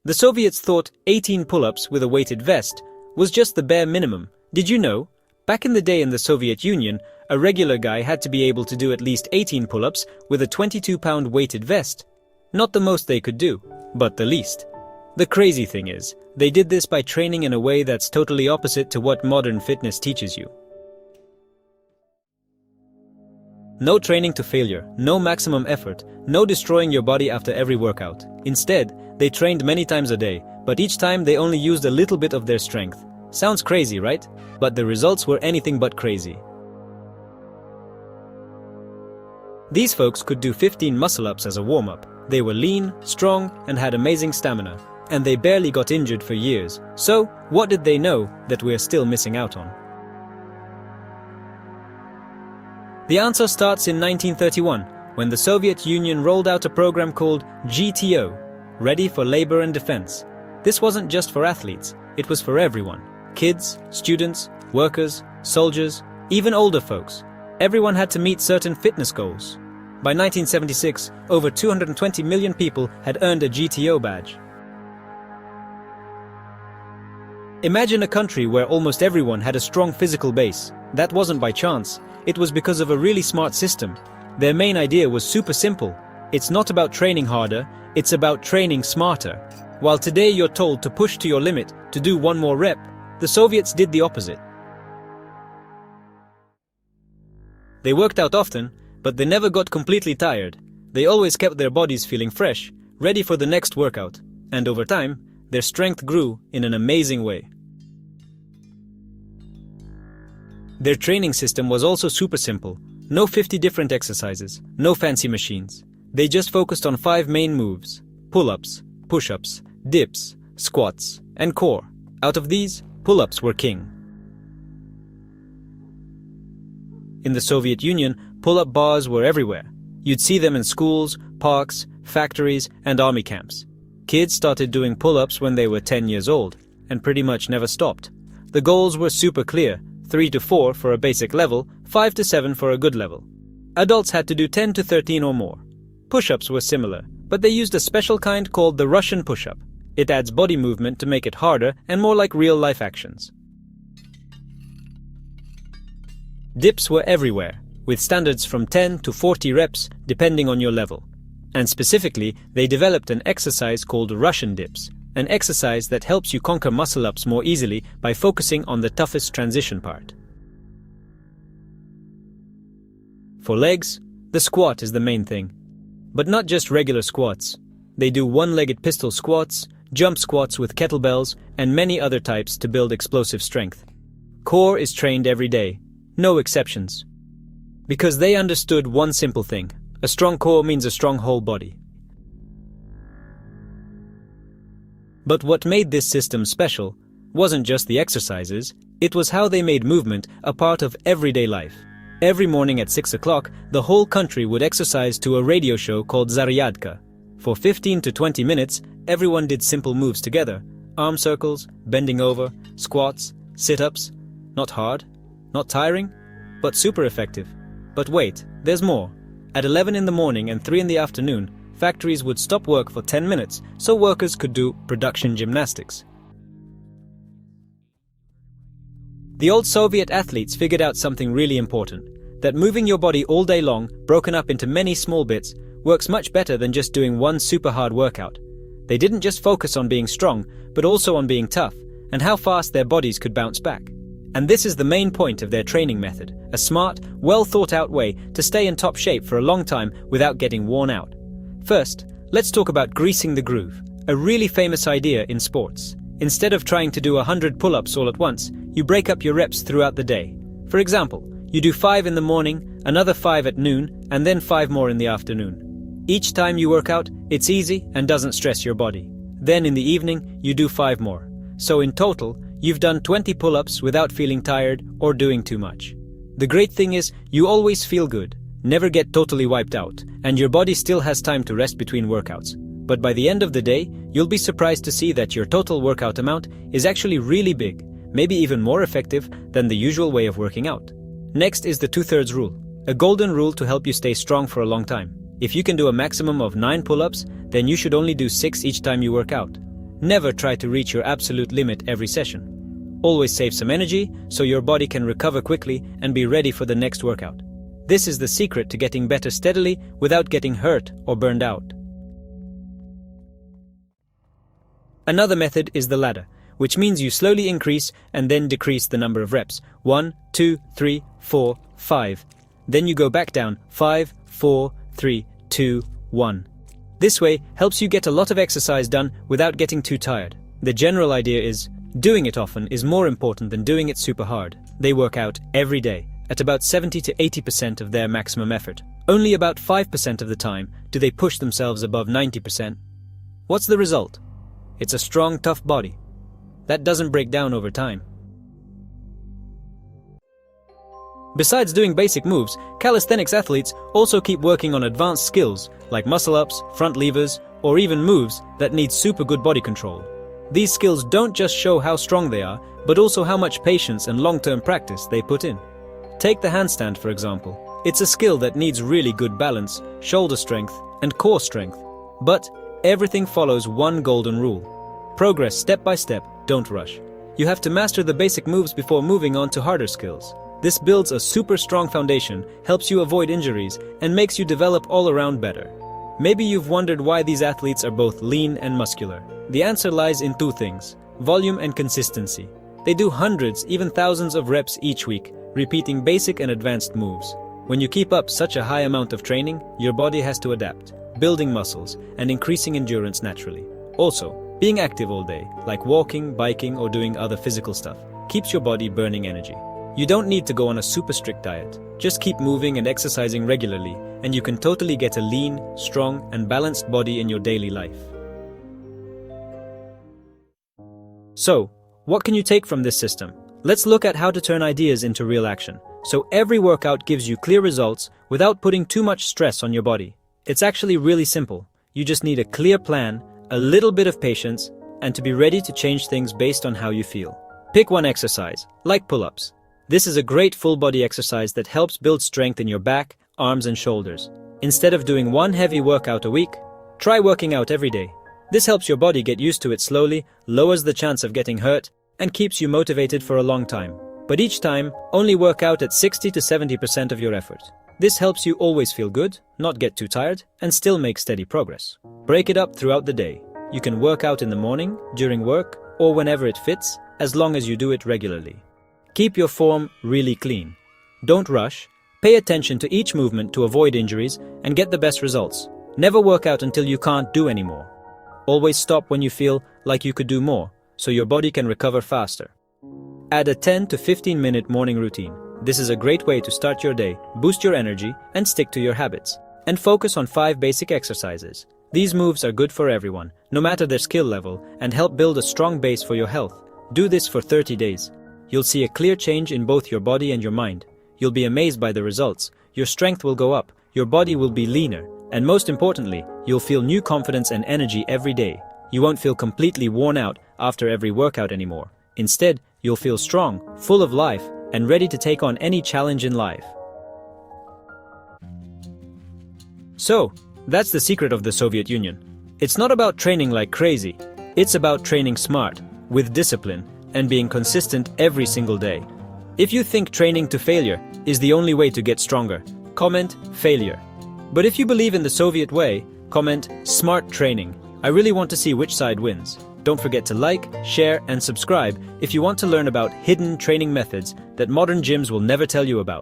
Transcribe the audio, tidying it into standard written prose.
The Soviets thought 18 pull-ups with a weighted vest was just the bare minimum. Did you know? Back in the day in the Soviet Union, a regular guy had to be able to do at least 18 pull-ups with a 22-pound weighted vest. Not the most they could do, but the least. The crazy thing is, they did this by training in a way that's totally opposite to what modern fitness teaches you. No training to failure, no maximum effort, no destroying your body after every workout. Instead, they trained many times a day, but each time they only used a little bit of their strength. Sounds crazy, right? But the results were anything but crazy. These folks could do 15 muscle-ups as a warm-up. They were lean, strong, and had amazing stamina. And they barely got injured for years. So, what did they know that we're still missing out on? The answer starts in 1931, when the Soviet Union rolled out a program called GTO, Ready for Labor and Defense. This wasn't just for athletes, it was for everyone. Kids, students, workers, soldiers, even older folks. Everyone had to meet certain fitness goals. By 1976, over 220 million people had earned a GTO badge. Imagine a country where almost everyone had a strong physical base. That wasn't by chance. It was because of a really smart system. Their main idea was super simple. It's not about training harder, it's about training smarter. While today you're told to push to your limit, to do one more rep, the Soviets did the opposite. They worked out often, but they never got completely tired. They always kept their bodies feeling fresh, ready for the next workout. And over time, their strength grew in an amazing way. Their training system was also super simple. No 50 different exercises, no fancy machines. They just focused on 5 main moves: pull-ups, push-ups, dips, squats, and core. Out of these, pull-ups were king. In the Soviet Union, pull-up bars were everywhere. You'd see them in schools, parks, factories, and army camps. Kids started doing pull-ups when they were 10 years old, and pretty much never stopped. The goals were super clear: 3 to 4 for a basic level, 5 to 7 for a good level. Adults had to do 10 to 13 or more. Push-ups were similar, but they used a special kind called the Russian push-up. It adds body movement to make it harder and more like real-life actions. Dips were everywhere, with standards from 10 to 40 reps depending on your level. And specifically, they developed an exercise called Russian dips, an exercise that helps you conquer muscle-ups more easily by focusing on the toughest transition part. For legs, the squat is the main thing. But not just regular squats. They do one-legged pistol squats, jump squats with kettlebells, and many other types to build explosive strength. Core is trained every day, no exceptions. Because they understood one simple thing: a strong core means a strong whole body. But what made this system special wasn't just the exercises, it was how they made movement a part of everyday life. Every morning at 6 o'clock, the whole country would exercise to a radio show called Zaryadka. For 15 to 20 minutes, everyone did simple moves together: arm circles, bending over, squats, sit-ups. Not hard, not tiring, but super effective. But wait, there's more. At 11 in the morning and 3 in the afternoon, factories would stop work for 10 minutes so workers could do production gymnastics. The old Soviet athletes figured out something really important: that moving your body all day long, broken up into many small bits, works much better than just doing one super hard workout. They didn't just focus on being strong, but also on being tough, and how fast their bodies could bounce back. And this is the main point of their training method: a smart, well-thought-out way to stay in top shape for a long time without getting worn out. First, let's talk about greasing the groove, a really famous idea in sports. Instead of trying to do 100 pull-ups all at once, you break up your reps throughout the day. For example, you do 5 in the morning, another 5 at noon, and then 5 more in the afternoon. Each time you work out, it's easy and doesn't stress your body. Then in the evening, you do 5 more. So in total, you've done 20 pull-ups without feeling tired or doing too much. The great thing is, you always feel good, never get totally wiped out, and your body still has time to rest between workouts. But by the end of the day, you'll be surprised to see that your total workout amount is actually really big, maybe even more effective than the usual way of working out. Next is the 2/3 rule, a golden rule to help you stay strong for a long time. If you can do a maximum of 9 pull-ups, then you should only do 6 each time you work out. Never try to reach your absolute limit every session. Always save some energy so your body can recover quickly and be ready for the next workout. This is the secret to getting better steadily without getting hurt or burned out. Another method is the ladder, which means you slowly increase and then decrease the number of reps. 1, 2, 3, 4, 5. Then you go back down. 5, 4, 3, 2, 1. This way helps you get a lot of exercise done without getting too tired. The general idea is, doing it often is more important than doing it super hard. They work out every day, at about 70 to 80% of their maximum effort. Only about 5% of the time do they push themselves above 90%. What's the result? It's a strong, tough body that doesn't break down over time. Besides doing basic moves, calisthenics athletes also keep working on advanced skills like muscle-ups, front levers, or even moves that need super good body control. These skills don't just show how strong they are, but also how much patience and long-term practice they put in. Take the handstand, for example. It's a skill that needs really good balance, shoulder strength, and core strength. But everything follows one golden rule. Progress step by step, don't rush. You have to master the basic moves before moving on to harder skills. This builds a super strong foundation, helps you avoid injuries, and makes you develop all around better. Maybe you've wondered why these athletes are both lean and muscular. The answer lies in two things: volume and consistency. They do hundreds, even thousands of reps each week, repeating basic and advanced moves. When you keep up such a high amount of training, your body has to adapt, building muscles and increasing endurance naturally. Also, being active all day, like walking, biking, or doing other physical stuff, keeps your body burning energy. You don't need to go on a super strict diet. Just keep moving and exercising regularly, and you can totally get a lean, strong, and balanced body in your daily life. So, what can you take from this system? Let's look at how to turn ideas into real action, so every workout gives you clear results without putting too much stress on your body. It's actually really simple. You just need a clear plan, a little bit of patience, and to be ready to change things based on how you feel. Pick one exercise, like pull-ups. This is a great full-body exercise that helps build strength in your back, arms, and shoulders. Instead of doing one heavy workout a week, try working out every day. This helps your body get used to it slowly, lowers the chance of getting hurt, and keeps you motivated for a long time. But each time, only work out at 60 to 70% of your effort. This helps you always feel good, not get too tired, and still make steady progress. Break it up throughout the day. You can work out in the morning, during work, or whenever it fits, as long as you do it regularly. Keep your form really clean. Don't rush. Pay attention to each movement to avoid injuries and get the best results. Never work out until you can't do anymore. Always stop when you feel like you could do more, so your body can recover faster. Add a 10 to 15-minute morning routine. This is a great way to start your day, boost your energy, and stick to your habits. And focus on 5 basic exercises. These moves are good for everyone, no matter their skill level, and help build a strong base for your health. Do this for 30 days. You'll see a clear change in both your body and your mind. You'll be amazed by the results. Your strength will go up, your body will be leaner, and most importantly, you'll feel new confidence and energy every day. You won't feel completely worn out after every workout anymore. Instead, you'll feel strong, full of life, and ready to take on any challenge in life. So, that's the secret of the Soviet Union. It's not about training like crazy. It's about training smart, with discipline, and being consistent every single day. If you think training to failure is the only way to get stronger, comment failure. But if you believe in the Soviet way, comment smart training. I really want to see which side wins. Don't forget to like, share, and subscribe if you want to learn about hidden training methods that modern gyms will never tell you about.